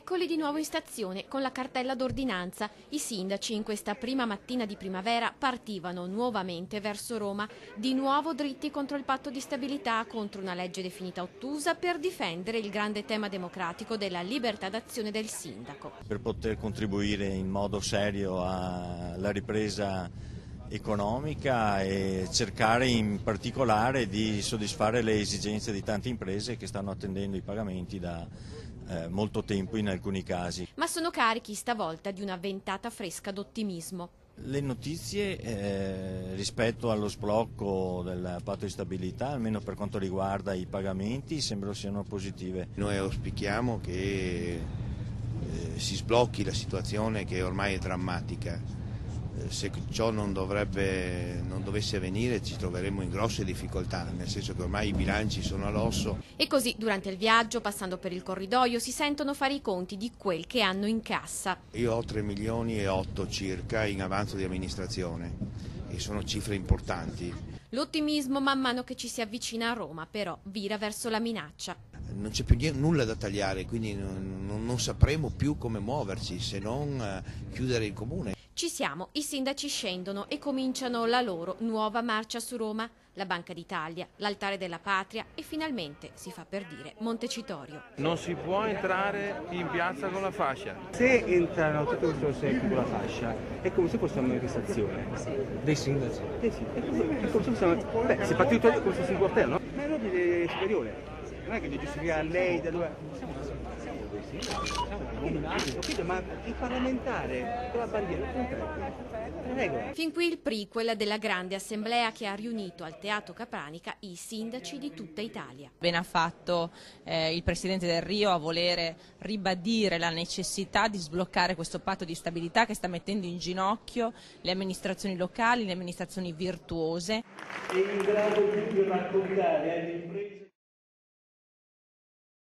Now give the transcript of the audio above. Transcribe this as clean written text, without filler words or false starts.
Eccoli di nuovo in stazione con la cartella d'ordinanza. I sindaci in questa prima mattina di primavera partivano nuovamente verso Roma, di nuovo dritti contro il patto di stabilità, contro una legge definita ottusa, per difendere il grande tema democratico della libertà d'azione del sindaco. Per poter contribuire in modo serio alla ripresa economica e cercare in particolare di soddisfare le esigenze di tante imprese che stanno attendendo i pagamenti da molto tempo in alcuni casi. Ma sono carichi stavolta di una ventata fresca d'ottimismo. Le notizie rispetto allo sblocco del patto di stabilità, almeno per quanto riguarda i pagamenti, sembrano siano positive. Noi auspichiamo che si sblocchi la situazione che ormai è drammatica. Se ciò non dovesse avvenire ci troveremo in grosse difficoltà, nel senso che ormai i bilanci sono all'osso. E così durante il viaggio, passando per il corridoio, si sentono fare i conti di quel che hanno in cassa. Io ho 3 milioni e 8 circa in avanzo di amministrazione e sono cifre importanti. L'ottimismo man mano che ci si avvicina a Roma però vira verso la minaccia. Non c'è più nulla da tagliare, quindi non sapremo più come muoverci se non chiudere il comune. Ci siamo, i sindaci scendono e cominciano la loro nuova marcia su Roma, la Banca d'Italia, l'Altare della Patria e finalmente, si fa per dire, Montecitorio. Non si può entrare in piazza con la fascia. Se entrano tutti i secchi con la fascia è come se fosse una manifestazione dei sindaci. È come se fosse se partito come se fosse un cortello, no? Ma è l'ordine superiore. Non è che giustifica a lei da dove. Ma il parlamentare con la bandiera prego. Fin qui il prequel della grande assemblea che ha riunito al Teatro Capranica i sindaci di tutta Italia. Bene ha fatto il Presidente del Rio a volere ribadire la necessità di sbloccare questo patto di stabilità che sta mettendo in ginocchio le amministrazioni locali, le amministrazioni virtuose. È in grado di raccontare alle imprese